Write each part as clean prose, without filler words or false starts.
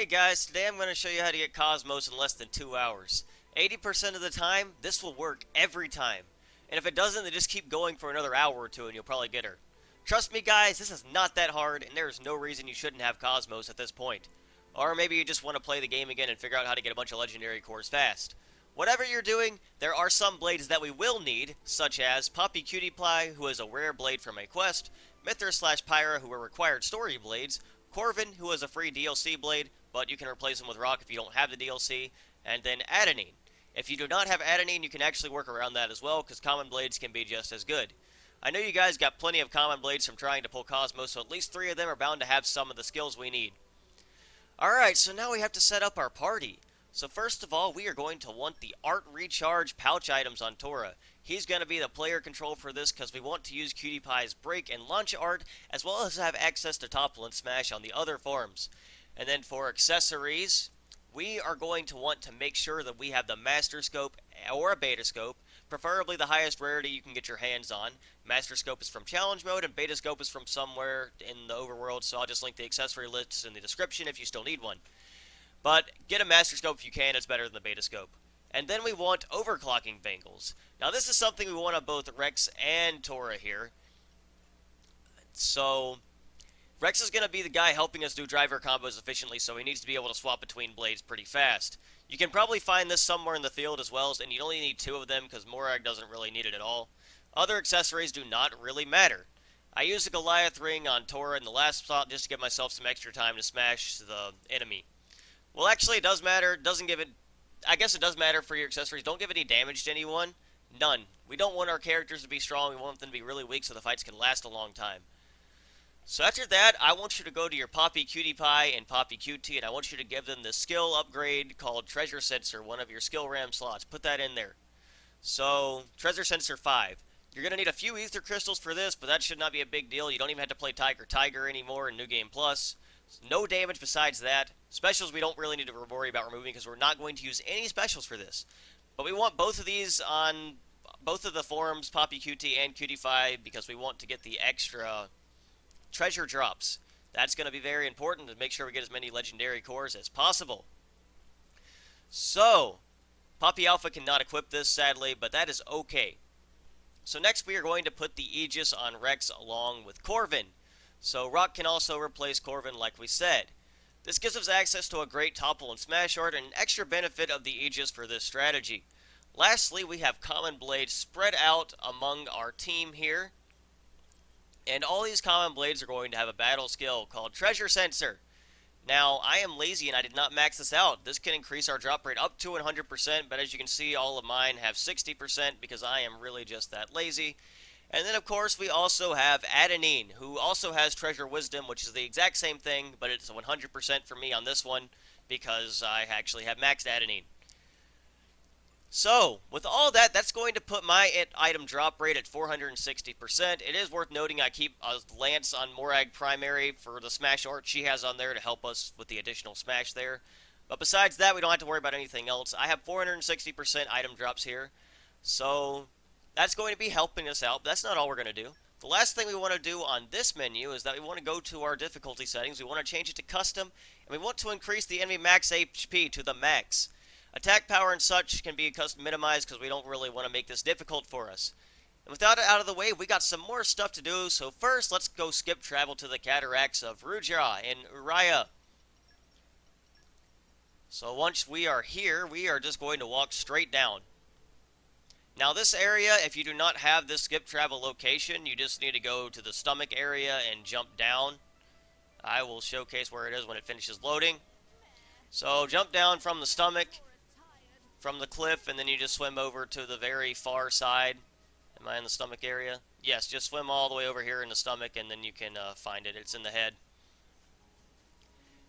Hey guys, today I'm going to show you how to get KOS-MOS in less than 2 hours. 80% of the time, this will work every time. And if it doesn't, then just keep going for another hour or two and you'll probably get her. Trust me guys, this is not that hard and there is no reason you shouldn't have KOS-MOS at this point. Or maybe you just want to play the game again and figure out how to get a bunch of legendary cores fast. Whatever you're doing, there are some blades that we will need, such as Poppy Cutie Pie, who is a rare blade from a quest, Mithra/Pyra, who are required story blades, Corvin, who is a free DLC blade, but you can replace them with Rock if you don't have the DLC, and then Adenine. If you do not have Adenine, you can actually work around that as well, because common blades can be just as good. I know you guys got plenty of common blades from trying to pull KOS-MOS, so at least 3 of them are bound to have some of the skills we need. Alright, so now we have to set up our party. So first of all, we are going to want the Art Recharge pouch items on Tora. He's going to be the player control for this because we want to use Cutie Pie's break and launch art, as well as have access to topple and smash on the other forms. And then for accessories, we are going to want to make sure that we have the Master Scope or a Beta Scope, preferably the highest rarity you can get your hands on. Master Scope is from Challenge Mode, and Beta Scope is from somewhere in the overworld, so I'll just link the accessory lists in the description if you still need one. But get a Master Scope if you can, it's better than the Beta Scope. And then we want overclocking bangles. Now this is something we want on both Rex and Tora here. So Rex is going to be the guy helping us do driver combos efficiently, so he needs to be able to swap between blades pretty fast. You can probably find this somewhere in the field as well, and you only need 2 of them because Morag doesn't really need it at all. Other accessories do not really matter. I used a Goliath ring on Tora in the last spot just to give myself some extra time to smash the enemy. Well, actually, it does matter. It doesn't give it. I guess it does matter for your accessories. Don't give any damage to anyone. None. We don't want our characters to be strong. We want them to be really weak so the fights can last a long time. So after that, I want you to go to your Poppy Cutie Pie and Poppy Cutie, and I want you to give them the skill upgrade called Treasure Sensor, one of your skill RAM slots. Put that in there. So, Treasure Sensor 5. You're going to need a few Ether Crystals for this, but that should not be a big deal. You don't even have to play Tiger anymore in New Game Plus. No damage besides that. Specials we don't really need to worry about removing because we're not going to use any specials for this. But we want both of these on both of the forms, Poppy Cutie and Cutie 5, because we want to get the extra treasure drops. That's going to be very important to make sure we get as many legendary cores as possible. So, Poppy Alpha cannot equip this sadly, but that is okay. So next we are going to put the Aegis on Rex along with Corvin. So Rock can also replace Corvin like we said. This gives us access to a great topple and smash art and an extra benefit of the Aegis for this strategy. Lastly, we have common blades spread out among our team here. And all these common blades are going to have a battle skill called Treasure Sensor. Now, I am lazy and I did not max this out. This can increase our drop rate up to 100%, but as you can see, all of mine have 60% because I am really just that lazy. And then, of course, we also have Adenine, who also has Treasure Wisdom, which is the exact same thing, but it's 100% for me on this one because I actually have maxed Adenine. So, with all that, that's going to put my item drop rate at 460%. It is worth noting I keep a Lance on Morag Primary for the Smash art she has on there to help us with the additional Smash there. But besides that, we don't have to worry about anything else. I have 460% item drops here. So, that's going to be helping us out, but that's not all we're going to do. The last thing we want to do on this menu is that we want to go to our difficulty settings. We want to change it to custom, and we want to increase the enemy max HP to the max. Attack power and such can be custom minimized because we don't really want to make this difficult for us. And without it out of the way, we got some more stuff to do, so first let's go skip travel to the cataracts of Rujra in Uriah. So once we are here, we are just going to walk straight down. Now this area, if you do not have this skip travel location, you just need to go to the stomach area and jump down. I will showcase where it is when it finishes loading. So jump down from the stomach, from the cliff, and then you just swim over to the very far side. Am I in the stomach area? Yes, just swim all the way over here in the stomach, and then you can find it. It's in the head.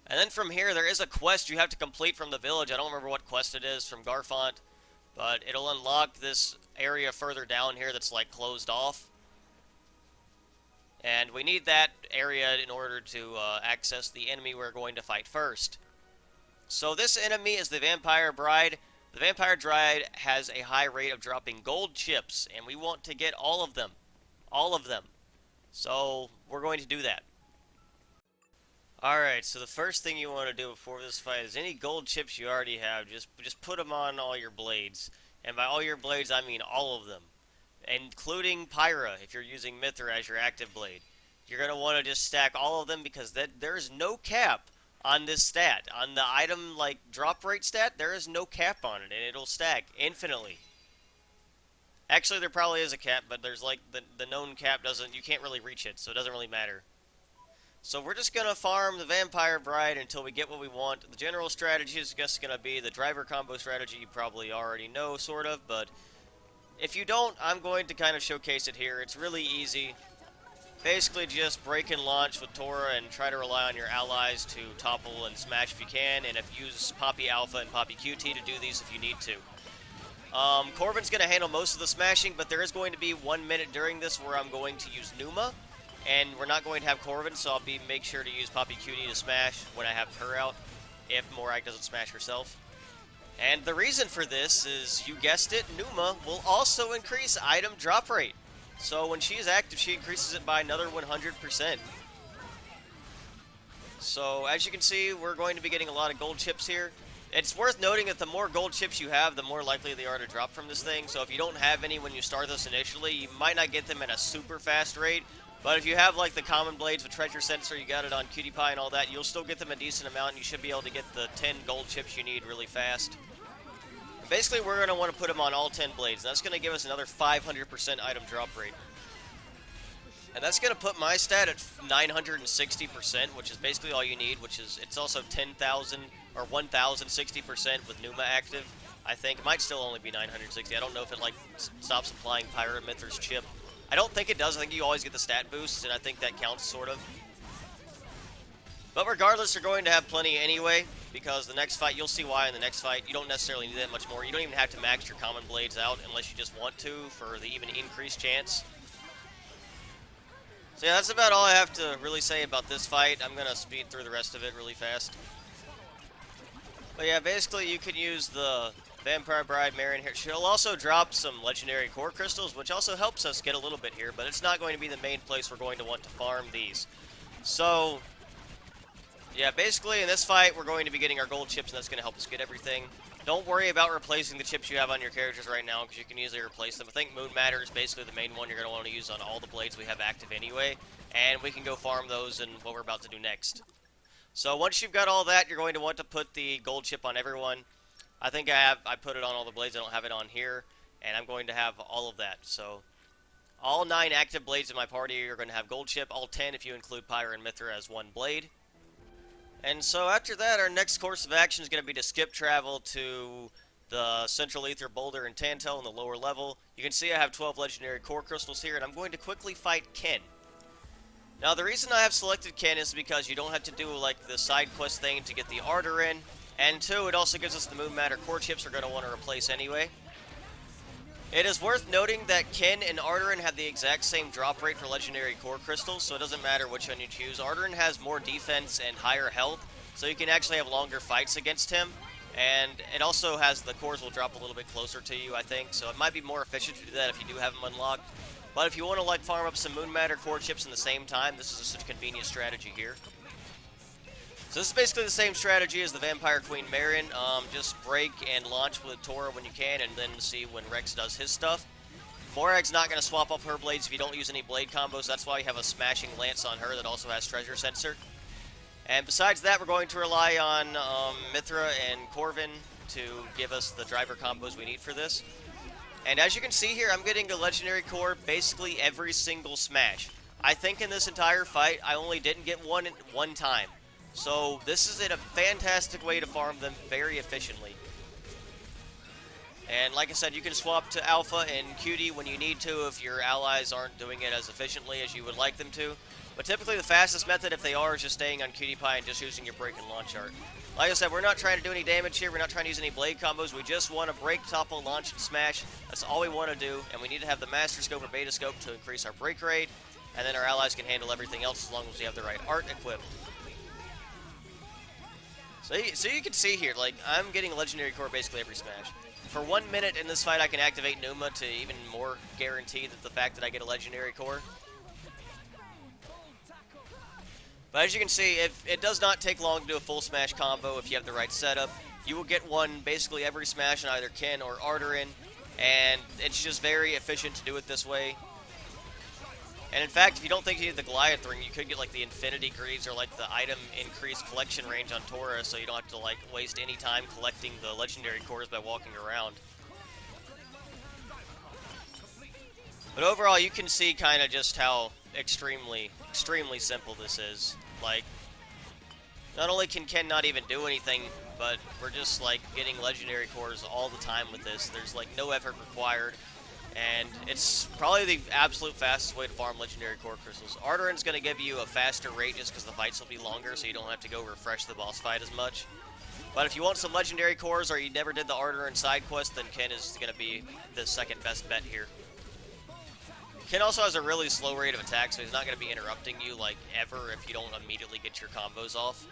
And then from here, there is a quest you have to complete from the village. I don't remember what quest it is from Garfont, but it'll unlock this area further down here that's like closed off. And we need that area in order to access the enemy we're going to fight first. So this enemy is the Vampire Bride. The Vampire Bride has a high rate of dropping gold chips, and we want to get all of them. All of them. So we're going to do that. Alright, so the first thing you want to do before this fight is any gold chips you already have, just put them on all your blades. And by all your blades, I mean all of them, including Pyra if you're using Mithra as your active blade. You're going to want to just stack all of them because there is no cap on this stat. On the item like drop rate stat, there is no cap on it and it'll stack infinitely. Actually, there probably is a cap, but there's like the known cap doesn't, you can't really reach it, so it doesn't really matter. So we're just going to farm the Vampire Bride until we get what we want. The general strategy is just going to be the driver combo strategy you probably already know, sort of, but if you don't, I'm going to kind of showcase it here. It's really easy. Basically just break and launch with Tora and try to rely on your allies to topple and smash if you can, and if use Poppy Alpha and Poppy QT to do these if you need to. Corvin's going to handle most of the smashing, but there is going to be 1 minute during this where I'm going to use Numa. And we're not going to have Corvin, so I'll make sure to use Poppy Cutie to smash when I have her out, if Morak doesn't smash herself. And the reason for this is, you guessed it, Numa will also increase item drop rate. So when she is active, she increases it by another 100%. So as you can see, we're going to be getting a lot of gold chips here. It's worth noting that the more gold chips you have, the more likely they are to drop from this thing. So if you don't have any when you start this initially, you might not get them at a super fast rate. But if you have like the common blades with treasure sensor, you got it on Cutie Pie and all that, you'll still get them a decent amount and you should be able to get the 10 gold chips you need really fast. Basically, we're going to want to put them on all 10 blades, and that's going to give us another 500% item drop rate. And that's going to put my stat at 960%, which is basically all you need, which is, it's also 10,000 or 1,060% with Numa active. I think it might still only be 960. I don't know if it like stops applying Pirate Mithra's chip. I don't think it does. I think you always get the stat boosts, and I think that counts, sort of. But regardless, you're going to have plenty anyway, because the next fight, you'll see why in the next fight, you don't necessarily need that much more. You don't even have to max your common blades out unless you just want to for the even increased chance. So yeah, that's about all I have to really say about this fight. I'm going to speed through the rest of it really fast. But yeah, basically you can use the Vampire Bride Marion here. She'll also drop some legendary core crystals, which also helps us get a little bit here, but it's not going to be the main place we're going to want to farm these. So, yeah, basically in this fight, we're going to be getting our gold chips, and that's going to help us get everything. Don't worry about replacing the chips you have on your characters right now, because you can easily replace them. I think Moon Matter is basically the main one you're going to want to use on all the blades we have active anyway, and we can go farm those in what we're about to do next. So once you've got all that, you're going to want to put the gold chip on everyone. I think I put it on all the blades. I don't have it on here, and I'm going to have all of that. So all 9 active blades in my party are going to have gold chip, all 10 if you include Pyra and Mithra as one blade. And so after that, our next course of action is going to be to skip travel to the Central Ether Boulder and Tantel in the lower level. You can see I have 12 legendary core crystals here, and I'm going to quickly fight Ken. Now the reason I have selected Ken is because you don't have to do like the side quest thing to get the Ardor in. And 2, it also gives us the Moon Matter core chips we're going to want to replace anyway. It is worth noting that Ken and Ardorin have the exact same drop rate for legendary core crystals, so it doesn't matter which one you choose. Ardorin has more defense and higher health, so you can actually have longer fights against him. And it also has the cores will drop a little bit closer to you, I think, so it might be more efficient to do that if you do have them unlocked. But if you want to like farm up some Moon Matter core chips in the same time, this is just a convenient strategy here. So this is basically the same strategy as the Vampire Queen Marion. Just break and launch with Tora when you can, and then see when Rex does his stuff. Morag's not going to swap up her blades if you don't use any blade combos. That's why you have a Smashing Lance on her that also has Treasure Sensor. And besides that, we're going to rely on Mithra and Corvin to give us the driver combos we need for this. And as you can see here, I'm getting a Legendary Core basically every single smash. I think in this entire fight, I only didn't get one time. So this is a fantastic way to farm them very efficiently. And like I said, you can swap to Alpha and Cutie when you need to if your allies aren't doing it as efficiently as you would like them to. But typically the fastest method, if they are, is just staying on Cutie Pie and just using your break and launch art. Like I said, we're not trying to do any damage here. We're not trying to use any blade combos. We just want to break, topple, launch, and smash. That's all we want to do. And we need to have the Master Scope or Beta Scope to increase our break rate. And then our allies can handle everything else as long as we have the right art equipped. So you can see here, like, I'm getting Legendary Core basically every smash. For 1 minute in this fight, I can activate Numa to even more guarantee that the fact that I get a Legendary Core. But as you can see, it does not take long to do a full smash combo if you have the right setup. You will get one basically every smash on either Ken or Arterin, and it's just very efficient to do it this way. And in fact, if you don't think you need the Goliath ring, you could get like the Infinity Greaves or like the item increased collection range on Tora, so you don't have to like waste any time collecting the legendary cores by walking around. But overall, you can see kind of just how extremely simple this is. Like, not only can Ken not even do anything, but we're just like getting legendary cores all the time with this. There's like no effort required. And it's probably the absolute fastest way to farm legendary core crystals. Arterin's going to give you a faster rate just because the fights will be longer, so you don't have to go refresh the boss fight as much. But if you want some legendary cores or you never did the Arterin side quest, then Ken is going to be the second best bet here. Ken also has a really slow rate of attack, so he's not going to be interrupting you like ever if you don't immediately get your combos off.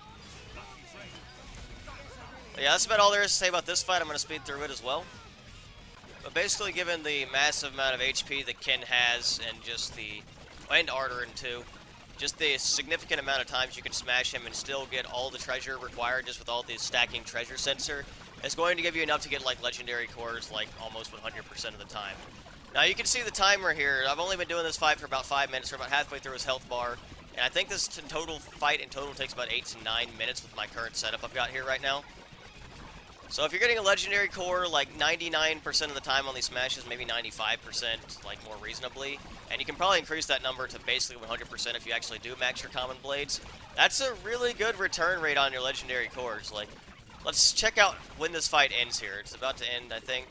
But yeah, that's about all there is to say about this fight. I'm going to speed through it as well. But basically, given the massive amount of HP that Ken has, and just and Arterin too, just the significant amount of times you can smash him and still get all the treasure required just with all the stacking treasure sensor, is going to give you enough to get like legendary cores like almost 100% of the time. Now you can see the timer here. I've only been doing this fight for about 5 minutes. We're about halfway through his health bar, and I think this fight in total takes about 8 to 9 minutes with my current setup I've got here right now. So if you're getting a legendary core like 99% of the time on these smashes, maybe 95% like more reasonably, and you can probably increase that number to basically 100% if you actually do max your common blades, that's a really good return rate on your legendary cores. Like, let's check out when this fight ends here. It's about to end, I think.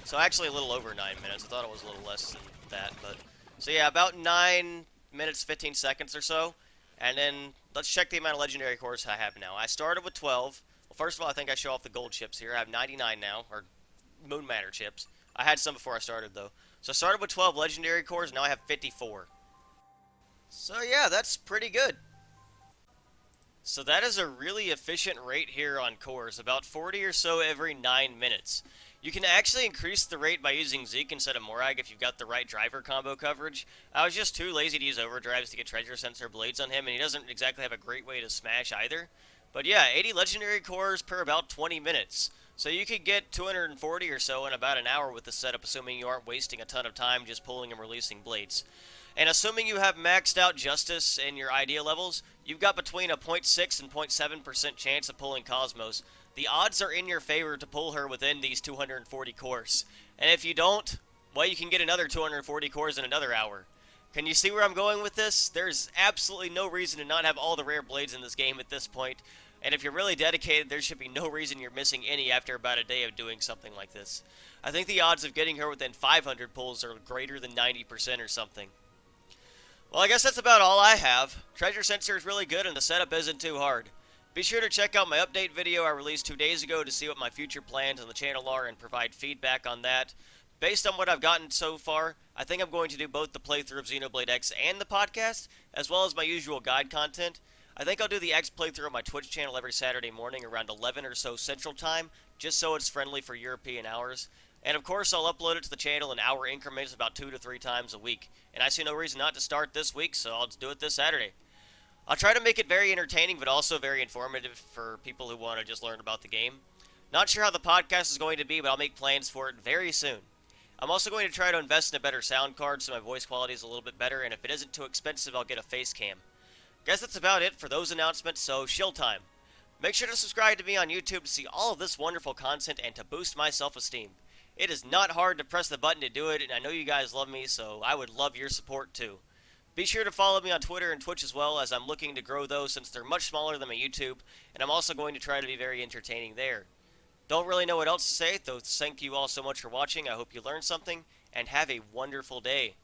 So actually a little over 9 minutes. I thought it was a little less than that, but so yeah, about 9 minutes 15 seconds or so. And then let's check the amount of legendary cores I have now. I started with 12. Well, first of all, I think I show off the gold chips here. I have 99 now, or Moon Matter chips. I had some before I started, though. So I started with 12 legendary cores, now I have 54. So yeah, that's pretty good. So that is a really efficient rate here on cores, about 40 or so every 9 minutes. You can actually increase the rate by using Zeke instead of Morag if you've got the right driver combo coverage. I was just too lazy to use overdrives to get treasure sensor blades on him, and he doesn't exactly have a great way to smash either. But yeah, 80 legendary cores per about 20 minutes. So you could get 240 or so in about an hour with the setup, assuming you aren't wasting a ton of time just pulling and releasing blades. And assuming you have maxed out Justice in your idea levels, you've got between a 0.6 and 0.7% chance of pulling KOS-MOS. The odds are in your favor to pull her within these 240 cores. And if you don't, well, you can get another 240 cores in another hour. Can you see where I'm going with this? There's absolutely no reason to not have all the rare blades in this game at this point. And if you're really dedicated, there should be no reason you're missing any after about a day of doing something like this. I think the odds of getting her within 500 pulls are greater than 90% or something. Well, I guess that's about all I have. Treasure Sensor is really good and the setup isn't too hard. Be sure to check out my update video I released 2 days ago to see what my future plans on the channel are and provide feedback on that. Based on what I've gotten so far, I think I'm going to do both the playthrough of Xenoblade X and the podcast, as well as my usual guide content. I think I'll do the X playthrough on my Twitch channel every Saturday morning around 11 or so Central Time, just so it's friendly for European hours. And of course, I'll upload it to the channel in hour increments about 2 to 3 times a week. And I see no reason not to start this week, so I'll just do it this Saturday. I'll try to make it very entertaining, but also very informative for people who want to just learn about the game. Not sure how the podcast is going to be, but I'll make plans for it very soon. I'm also going to try to invest in a better sound card so my voice quality is a little bit better, and if it isn't too expensive, I'll get a face cam. Guess that's about it for those announcements, so shill time. Make sure to subscribe to me on YouTube to see all of this wonderful content and to boost my self-esteem. It is not hard to press the button to do it, and I know you guys love me, so I would love your support too. Be sure to follow me on Twitter and Twitch as well, as I'm looking to grow those since they're much smaller than my YouTube, and I'm also going to try to be very entertaining there. Don't really know what else to say, though thank you all so much for watching. I hope you learned something, and have a wonderful day.